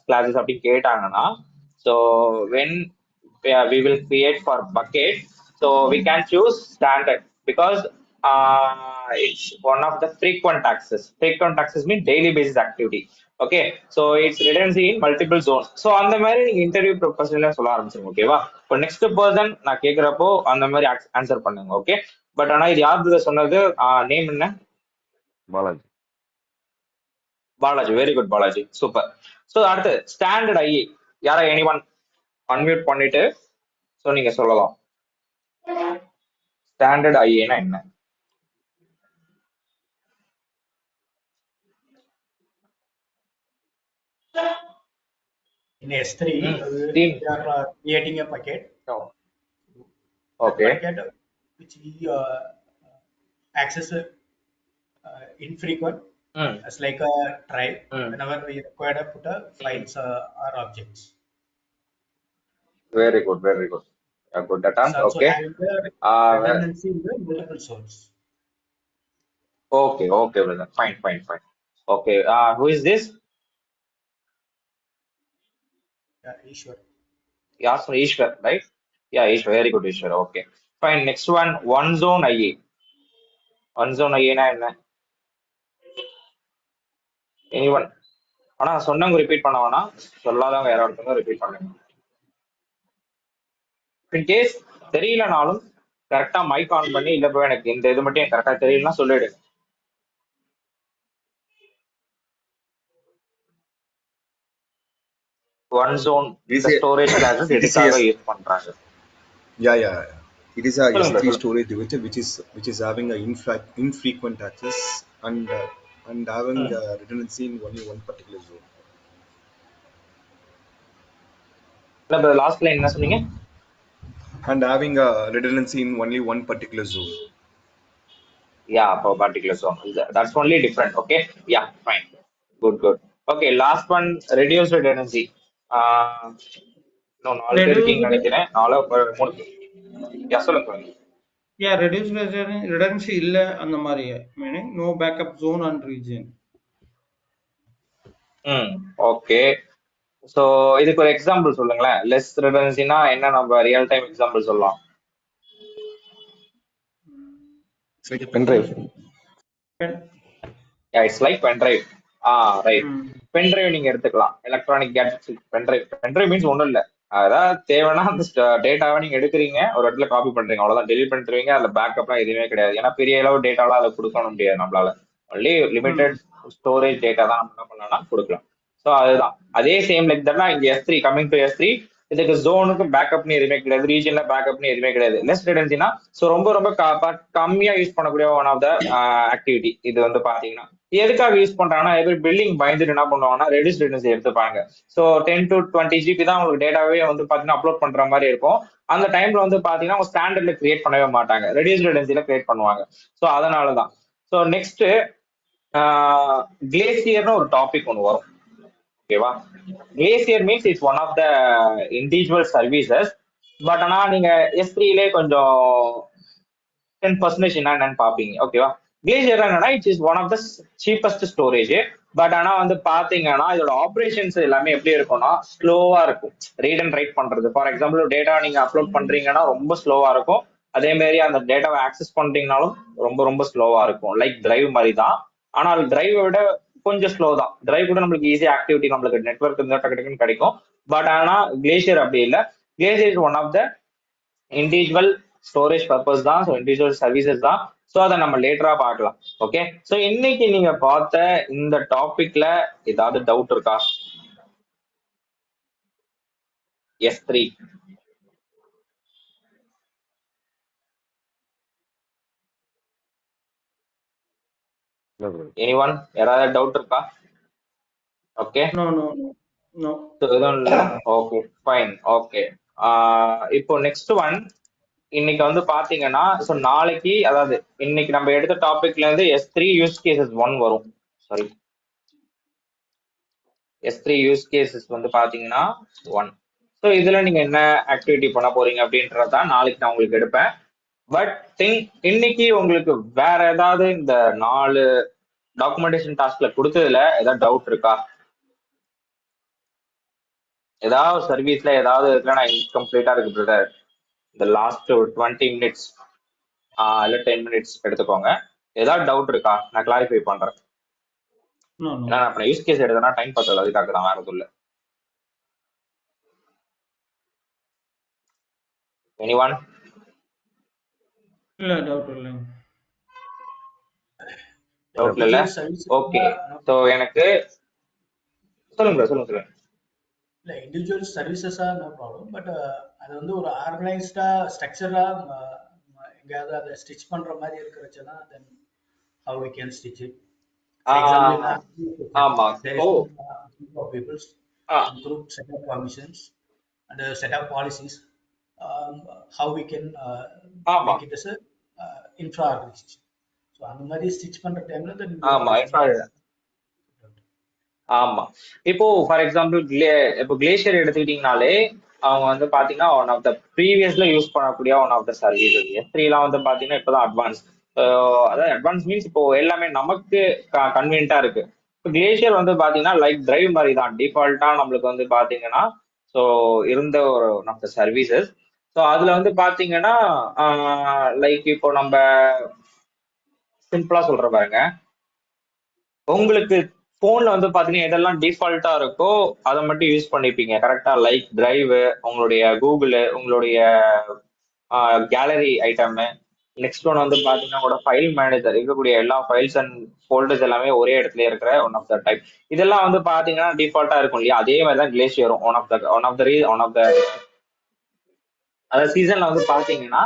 classes அப்படி கேட்டாங்கன்னா, so when we will create for bucket, so we can choose standard because it's one of the frequent access mean daily basis activity. Okay, so it's redundancy in multiple zones. So அந்த மாதிரி நீங்க interview ப்ரொபோசல்ல சொல்ல ஆரம்பிச்சிருங்க. ஓகேவா? இப்போ next person நான் கேக்குறப்போ அந்த மாதிரி ஆன்சர் பண்ணுங்க. ஓகே, பட் ஆனா இது யார் சொன்னது? நேம் என்ன? Balaji. Balaji, very good Balaji, super. So அடுத்து ஸ்டாண்டர்ட் ஐஇ, யாரா எனி ஒன் அன்மியூட் பண்ணிட்டு ஸோ நீங்க சொல்லலாம். ஸ்டாண்டர்ட் ஐஏனா என்ன? In S3, we are creating a packet. Okay. Packet which we access infrequent as like a try whenever we require to put a files or objects. Very good, very good. Good attempt. Also Okay. having the redundancy in the multiple source. Okay, okay, brother. Fine, fine, fine. Okay. Who is this? Ishwar. Yeah, so Ishwar, right? Yeah, Ishwar. Very good, Ishwar. Okay. Fine. Next one, one zone IA. One zone IA na enna? Anyone? ஆனா சொன்னவங்க repeat பண்ண வேணாம், சொல்லாதவங்க யாரோ ஒருத்தவங்க repeat பண்ணுங்க. In case தெரியலனாலும் கரெக்டா mic on பண்ணி, இல்ல போய் எனக்கு இந்த இது மட்டும் கரெக்டா தெரியலன்னா சொல்லிடுங்க. One zone, the storage classes எதுக்காக யூஸ் பண்றாங்க? Yeah. It is a S3 storage which is having a infrequent access and having redundancy in only one particular zone. இல்ல லாஸ்ட் லைன் என்ன சொன்னீங்க? And having a redundancy in only one particular zone. Yeah, for particular zone. That's only different. Okay. Yeah, fine. Good, good. Okay, last one, reduced redundancy. No, நாலு பேர் இருக்கீங்க நினைக்கிறேன். நாலு மூணு. Yeah, சொல்லுங்க. Yeah, reduced redundancy இல்ல அந்த மாதிரி, meaning no backup zone and region. Okay. So இதுக்கு ஒரு எக்ஸாம்பிள் சொல்லுங்களேன். லெஸ் redundancyனா என்ன, நம்ம ரியல் டைம் எக்ஸாம்பிள் சொல்லலாம். Pen drive. Yeah, it's like pen drive. Right. Pen drive நீங்க எடுத்துக்கலாம். Electronic gadgets pen drive means ஒன்றும் இல்லை, அதாவது தேவைன்னா அந்த டேட்டாவை நீங்க எடுக்கிறீங்க, ஒரு இடத்துல காப்பி பண்றீங்க, அவ்வளவுதான். டெலிட் பண்ணிட்டுருவீங்க. அதுல பேக்கப்லாம் எதுவுமே கிடையாது, ஏன்னா பெரிய அளவு டேட்டாலாம் அதை கொடுக்க முடியாது நம்மளால. ஒன்லி லிமிடெட் ஸ்டோரேஜ் டேட்டா தான் நம்ம என்ன பண்ணலாம் கொடுக்கலாம். ஸோ அதுதான் அதே சேம் லைக் தான் இங்க S3, கமிங் டு S3, இதுக்கு ஜோனுக்கு பேக்கப்னு எதுவுமே கிடையாது, ரீஜன்ல பேக்கப்னு எதுவுமே கிடையாது. லெஸ் ரிடன்சினா ஸோ ரொம்ப கம்மியா யூஸ் பண்ணக்கூடிய ஒன் ஆஃப் த ஆக்டிவிட்டி. இது வந்து பாத்தீங்கன்னா எதுக்காக யூஸ் பண்றாங்கன்னா, எப்படி பில்டிங் பயந்துட்டு என்ன பண்ணுவாங்கன்னா ரெடியூஸ் ரிடன்சி எடுத்துப்பாங்க. ஸோ 10 to 20 GB தான் உங்களுக்கு டேட்டாவே வந்து பாத்தீங்கன்னா அப்லோட் பண்ற மாதிரி இருக்கும். அந்த டைம்ல வந்து பாத்தீங்கன்னா அவங்க ஸ்டாண்டர்ட்ல கிரியேட் பண்ணவே மாட்டாங்க, ரெடியூஸ் ரிடன்சில கிரியேட் பண்ணுவாங்க. ஸோ அதனாலதான். ஸோ நெக்ஸ்ட் கிளேசியர்னு ஒரு டாபிக் ஒன்று வரும். ஓகேவா? Glacier means it's one of the individual services. But ஆனா நீங்க S3லே கொஞ்சம் 10% என்னன்னு பாப்பீங்க. ஓகேவா? கிளேசியர் என்னன்னா it is one of the cheapest storage. But ஆனா வந்து பாத்தீங்கன்னா இதோட ஆப்ரேஷன்ஸ் எல்லாமே எப்படி இருக்கும்னா ஸ்லோவா இருக்கும். ரீட் அண்ட் ரைட் பண்றது, ஃபார் எக்ஸாம்பிள் டேட்டா நீங்க அப்லோட் பண்றீங்கன்னா ரொம்ப ஸ்லோவா இருக்கும். அதே மாதிரி அந்த டேட்டாவை ஆக்சஸ் பண்றீங்கனாலும் ரொம்ப ரொம்ப ஸ்லோவா இருக்கும். லைக் டிரைவ் மாதிரி தான், ஆனால் டிரைவை விட கொஞ்சம் ஸ்லோ தான். டிரைவ் கூட நம்மளுக்கு ஈஸி ஆக்டிவிட்டி, நம்மளுக்கு நெட்ஒர்க் இருந்தால் டக்கு டக்குன்னு கிடைக்கும். பட் ஆனா கிளேசியர் அப்படி இல்லை. Glacier is one of the individual storage purpose தான், ஸோ இண்டிவிஜுவல் சர்வீசஸ் தான். ஸோ அதை நம்ம லேட்டரா பார்க்கலாம். ஓகே, ஸோ இன்னைக்கு நீங்க பார்த்த இந்த டாபிக்ல ஏதாவது டவுட் இருக்கா? S3 இல்ல ப்ரோ. எனிஒன், யாராவது டவுட் இருக்கா? Okay, No, no, no, no. So எதுவும் இல்லை. Okay fine. ஓகே, இப்போ நெக்ஸ்ட் ஒன் இன்னைக்கு வந்து பாத்தீங்கன்னா, ஸோ நாளைக்கு அதாவது இன்னைக்கு நம்ம எடுத்த டாபிக்ல இருந்து S3 யூஸ் கேசஸ் 1 வரும். சாரி, S3 யூஸ் கேசஸ் வந்து பாத்தீங்கன்னா 1. ஸோ இதுல நீங்க என்ன ஆக்டிவிட்டி பண்ண போறீங்க அப்படின்றதான் நாளைக்கு நான் உங்களுக்கு எடுப்பேன். பட் இன்னைக்கு உங்களுக்கு வேற ஏதாவது இந்த 4 டாக்குமெண்டேஷன் டாஸ்க்ல கொடுத்ததுல ஏதாவது டவுட் இருக்கா? ஏதாவது சர்வீஸ்ல ஏதாவது இருக்குல்ல, நான் இன்கம்ப்ளீட்டா இருக்கு பிரதர், இந்த லாஸ்ட் 20 மினிட்ஸ் இல்ல 10 மினிட்ஸ் எடுத்துக்கோங்க. ஏதாவது டவுட் இருக்கா? நான் கிளாரிஃபை பண்றேன். No, no. ஏன்னா நான் யூஸ் கேஸ் எடுத்தேன்னா டைம் பத்தல, அதுக்காக தான், வேற எதுவும் இல்லை. எனிஒன்? இல்ல டவுட் இல்லை. டவுட் இல்ல? ஓகே, ஸோ எனக்கு சொல்லுங்க சொல்லுங்க. இல்லை இண்டிவிஜுவல் சர்வீசஸா நோ ப்ராப்ளம். பட் அது வந்து ஒரு ஆர்கனைஸ்டா ஸ்ட்ரக்சரா எங்கேயாவது அதை ஸ்டிச் பண்ற மாதிரி இருக்கிறச்சுன்னா தென் how we can stitch it. ஆமா, There is group of people, group set of permissions and a set of policies. How we can make it as a infra organization. So அந்த மாதிரி ஸ்டிச் பண்ற டைம்ல then ஆமா. இப்போ for example இப்போ glacier எடுத்துக்கிட்டீங்கனாலே அவங்க வந்து பாத்தீங்கன்னா ஒன் ஆஃப் த ப்ரீவியஸ்ல யூஸ் பண்ணக்கூடிய one of the services. S3 எல்லாம் வந்து பாத்தீங்கன்னா இப்பதான் அட்வான்ஸ். அதாவது அட்வான்ஸ் மீன்ஸ் இப்போ எல்லாமே நமக்கு கன்வீனியன்ட்டா இருக்கு. இப்போ கிளேஷியர் வந்து பாத்தீங்கன்னா லைக் டிரைவ் மாதிரி தான், டிஃபால்ட்டா நம்மளுக்கு வந்து பாத்தீங்கன்னா ஸோ இருந்த ஒரு one of the services. So அதுல வந்து பாத்தீங்கன்னா லைக் இப்போ நம்ம சிம்பிளா சொல்ற பாருங்க, உங்களுக்கு போன்ல வந்து பாத்தீங்கன்னா எதெல்லாம் டிஃபால்ட்டா இருக்கோ அதை மட்டும் யூஸ் பண்ணிப்பீங்க கரெக்டா. லைக் டிரைவ், உங்களுடைய கூகுள், உங்களுடைய கேலரி ஐட்டம். நெக்ஸ்ட் ஒன் வந்து பாத்தீங்கன்னா உங்களோட ஃபைல் மேனேஜர், இருக்கக்கூடிய எல்லா ஃபைல்ஸ் அண்ட் ஃபோல்டர்ஸ் எல்லாமே ஒரே இடத்துல இருக்கிற ஒன் ஆஃப் த டைப். இதெல்லாம் வந்து பாத்தீங்கன்னா டிஃபால்ட்டா இருக்கும் இல்லையா. அதே மாதிரி தான் கிளேஷியரும் ஒன் ஆஃப் த அதாவது சீசன்ல வந்து பாத்தீங்கன்னா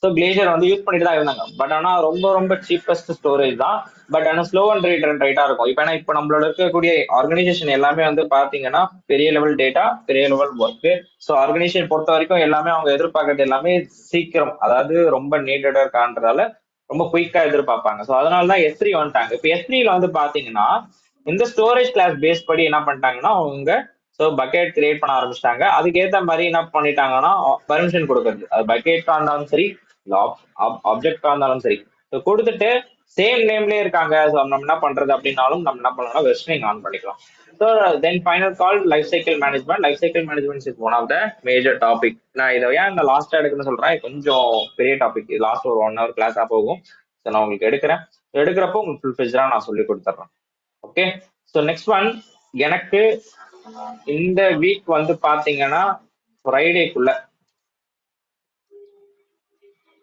ஸோ கிளேஷியர் வந்து யூஸ் பண்ணிட்டு தான் இருந்தாங்க. பட் ஆனா ரொம்ப ரொம்ப சீப்பஸ்ட் ஸ்டோரேஜ் தான். பட் ஆனா ஸ்லோ அண்ட் ரைட்டா இருக்கும். இப்போ நம்மளோட இருக்கக்கூடிய ஆர்கனைசேஷன் எல்லாமே வந்து பாத்தீங்கன்னா பெரிய லெவல் டேட்டா, பெரிய லெவல் ஒர்க். ஸோ ஆர்கனைசேஷன் பொறுத்த வரைக்கும் எல்லாமே அவங்க எதிர்பார்க்கறது எல்லாமே சீக்கிரம், அதாவது ரொம்ப நீடடா இருக்கான்றதால ரொம்ப குயிக்கா எதிர்பார்ப்பாங்க. ஸோ அதனாலதான் S3 வந்துட்டாங்க. இப்போ S3ல வந்து பாத்தீங்கன்னா இந்த ஸ்டோரேஜ் கிளாஸ் பேஸ் படி என்ன பண்ணிட்டாங்கன்னா அவங்க ஸோ பக்கெட் கிரியேட் பண்ண ஆரம்பிச்சிட்டாங்க. அதுக்கேற்ற மாதிரி என்ன பண்ணிட்டாங்கன்னா பர்மிஷன் கொடுக்கறது, அது பக்கெட்டா இருந்தாலும் சரி, ஆப்ஜெக்டா இருந்தாலும் சரி, ஸோ கொடுத்துட்டு சேம் நேம்லயே இருக்காங்க. ஸோ நம்ம என்ன பண்றது அப்படின்னாலும் நம்ம என்ன பண்ணலாம், வெர்ஷனிங் ஆன் பண்ணிக்கலாம். So then final call life cycle management. Life cycle management is one of the major topic. நான் இதை ஏன் இந்த லாஸ்டா எடுக்கணும்னு சொல்றேன், கொஞ்சம் பெரிய டாபிக். லாஸ்ட் ஒரு 1 hour கிளாஸா போகும். ஸோ நான் உங்களுக்கு எடுக்கிறப்போ உங்களுக்கு ஃபுல் ஃபிளெஜ்டா நான் சொல்லி கொடுத்துட்றேன். ஓகே, ஸோ நெக்ஸ்ட் ஒன், எனக்கு இந்த வீக் வந்து பாத்தீங்கன்னா ஃப்ரைடேக்குள்ள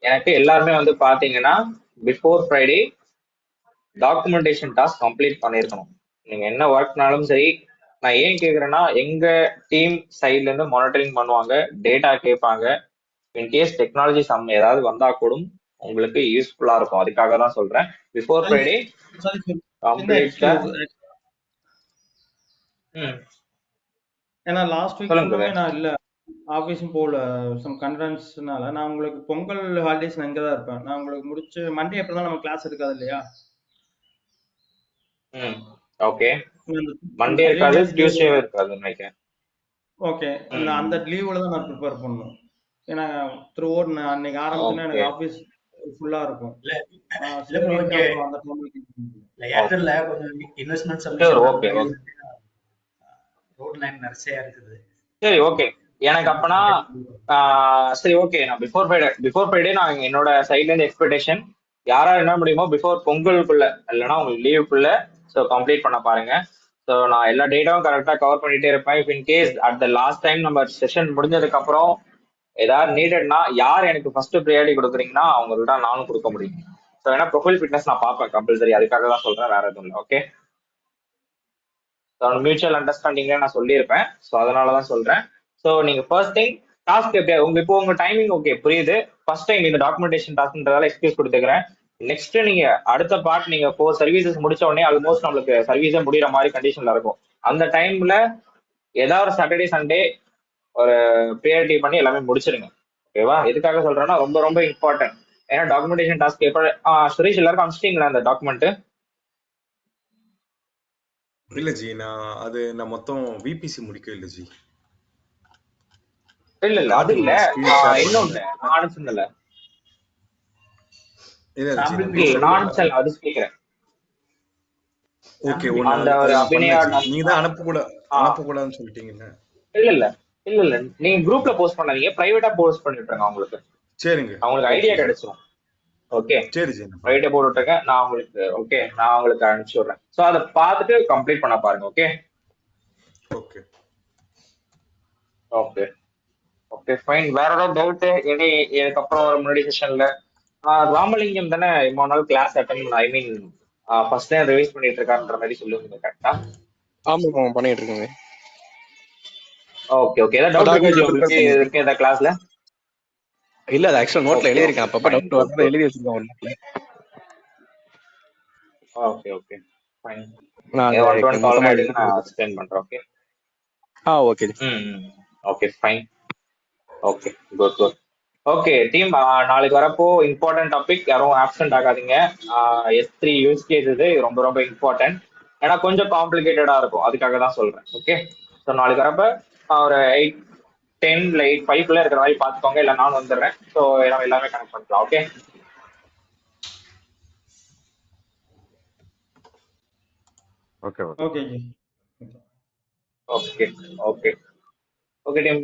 எனக்கு எல்லாருமே வந்து பாத்தீங்கன்னா before Friday documentation task complete பண்ணிருக்கணும். நீங்க என்ன ஒர்க்னாலும் சரி. நான் ஏன் கேக்குறேன்னா, எங்க டீம் சைட்ல இருந்து மானிட்டரிங் பண்ணுவாங்க, டேட்டா கேட்பாங்க. இன்கேஸ் டெக்னாலஜி சம் ஏதாவது வந்தா கூட உங்களுக்கு யூஸ்ஃபுல்லா இருக்கும். அதுக்காக தான் சொல்றேன், பிஃபோர் ஃப்ரைடே கம்ப்ளீட். ஏன்னா லாஸ்ட் வீக் ஃபுல்லுமே நான் இல்ல, ஆஃபீஸும் போகல, சம் கன்ஃபரன்ஸ்னால. நான் உங்களுக்கு பொங்கல் ஹாலிடேஸ் நான் இங்கே தான் இருப்பேன். நான் உங்களுக்கு முடிச்சு மண்டே அப்புறம் தான் நம்ம கிளாஸ் இருக்காது இல்லையா. ஓகே, மண்டே இருக்காது, டியூஸ்டே இருக்காது நினைக்கிறேன். ஓகே, அந்த லீவ்ல தான் நான் ப்ரிப்பேர் பண்ணணும். ஏன்னா த்ரூ அவுட் நான் அன்னைக்கு ஆரம்பிச்சேன்னா எனக்கு ஆஃபீஸ் ஃபுல்லா இருக்கும். ஏர்டெல்ல கொஞ்சம் இன்வெஸ்ட்மெண்ட் ஓகே ரோட் லைன் நிறைய இருக்குது. சரி, ஓகே. எனக்கு அப்பனா சரி ஓகே, நான் பிஃபோர் ஃப்ரைடே நான் என்னோட சைட்ல இருந்து எக்ஸ்பெக்டேஷன் யாரா என்ன முடியுமோ பிஃபோர் பொங்கலுக்குள்ள இல்லைன்னா உங்களுக்கு லீவுக்குள்ள ஸோ கம்ப்ளீட் பண்ண பாருங்க. ஸோ நான் எல்லா டேட்டாவும் கரெக்டாக கவர் பண்ணிட்டே இருப்பேன். If in case at the last time நம்ம செஷன் முடிஞ்சதுக்கு அப்புறம் ஏதாவது நீடட்னா யார் எனக்கு ஃபர்ஸ்ட் ப்ரியாரிட்டி கொடுக்குறீங்கன்னா அவங்கள்ட்ட நானும் கொடுக்க முடியும். ஸோ ஏன்னா ப்ரொஃபைல் ஃபிட்னஸ் நான் பார்ப்பேன் கம்பல்சரி, அதுக்காக தான் சொல்றேன், வேற எதுவும் இல்லை. ஓகே, மியூச்சுவல் அண்டர்ஸ்டாண்டிங்ல நான் சொல்லியிருப்பேன். ஸோ அதனால தான் சொல்றேன். ஸோ நீங்க ஃபர்ஸ்ட் திங் டாஸ்க் எப்படி இப்போ உங்க டைமிங் ஓகே புரியுது. ஃபர்ஸ்ட் டைம் இந்த டாக்குமெண்டேஷன் டாஸ்க்ன்றதால எக்ஸ்கியூஸ் கொடுத்துக்கிறேன். நெக்ஸ்ட் நீங்க அடுத்த பார்ட் நீங்க 4 சர்வீசஸ் முடிச்ச உடனே ஆல்மோஸ்ட் நம்மளுக்கு சர்வீஸே முடிகிற மாதிரி கண்டிஷன்ல இருக்கும். அந்த டைம்ல ஏதாவது ஒரு சாட்டர்டே சண்டே ஒரு ப்ரியாரிட்டி பண்ணி எல்லாமே முடிச்சிருங்க. ஓகேவா? எதுக்காக சொல்றேன்னா ரொம்ப ரொம்ப இம்பார்ட்டன்ட். ஏன்னா டாக்குமெண்டேஷன் டாஸ்க் எப்ப சுரேஷ் எல்லாருக்கும் அனுப்பிச்சிட்டீங்களா அந்த டாக்குமெண்ட்? இல்ல ஜி, நான் மொத்தம் விபிசி முடிக்கவே இல்லை ஜி. இல்ல இல்ல அது இல்ல, இன்னொன்னு நான் அனுப்பிச்சிருந்தல அது கேக்குறேன். ஓகே, அந்த ஒரு அபிநயா நீங்க தான் அனுப்பக்கூடாதுன்னு சொல்லிட்டீங்கல்ல. இல்ல இல்ல இல்ல இல்ல நீங்க குரூப்ல போஸ்ட் பண்ணாதீங்க, பிரைவேட்டா போஸ்ட் பண்ணிட்டுருங்க. அவங்களுக்கு சரிங்க, அவங்களுக்கு ஐடியா கிடைச்சிடும். ஓகே சரி ஜி, பிரைவேட்டா போட்டு விட்டுருங்க. நான் உங்களுக்கு அனுப்பிச்சு விடுறேன். ஸோ அதை பார்த்துட்டு கம்ப்ளீட் பண்ண பாருங்க. Okay okay okay okay fine. வேற ஏதாவது டவுட் இதுக்கப்புறம் ஒரு முன்னாடி செஷன்ல ராமலிங்கம் தானே இவ்வளவு நாள் கிளாஸ் அட்டன் ஐ மீன் ஃபர்ஸ்ட் டைம் ரிவைஸ் பண்ணிட்டு இருக்காருன்ற மாதிரி சொல்லுங்க. கரெக்டா? ஆமா பண்ணிட்டு இருக்கேங்க. Okay okay. ஏதாவது டவுட் இருக்கா உங்களுக்கு இருக்கு இந்த கிளாஸ்ல? இல்ல அது ஆக்சுவலா நோட்ல எழுதி இருக்கேன். அப்பப்ப டவுட் வரத எழுதி வச்சிருக்கேன் நோட்ல. Okay okay fine. நான் 1 கால் எடுங்க, நான் எக்ஸ்பிளைன் பண்றேன். Okay okay okay fine. Okay good good. Okay team, நாளைக்கு வரப்போ இம்பார்ட்டன்ட் டாபிக், யாரும் ஆப்சென்ட் ஆகாதீங்க. S3 யூஸ் கேஸ் இது ரொம்ப ரொம்ப இம்பார்ட்டன்ட். ஏன்னா கொஞ்சம் காம்ப்ளிகேட்டடா இருக்கும், அதுக்காக தான் சொல்றேன். ஓகே, ஸோ நாளைக்கு வரப்ப ஒரு 8:10 இல்ல 8:05 இருக்கிற மாதிரி பார்த்துக்கோங்க, இல்லை நானும் வந்துடுறேன். ஸோ எல்லாமே கனெக்ட் பண்ணிக்கலாம். Okay okay okay G. Okay okay okay team.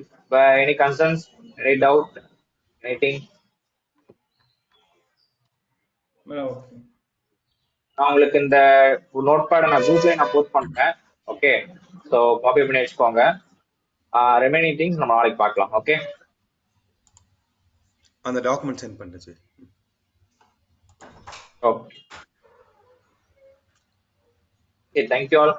Any concerns, any doubt, anything? நான் உங்களுக்கு இந்த நோட் பேட நான் குரூப்ல நான் போஸ்ட் பண்றேன். ஓகே, ஸோ காப்பி பண்ணி வச்சுக்கோங்க. ரிமைனிங் திங்ஸ் நம்ம நாளைக்கு பார்க்கலாம். ஓகே, அந்த டாக்குமெண்ட் சென்ட் பண்ணுங்க. Okay, thank you all.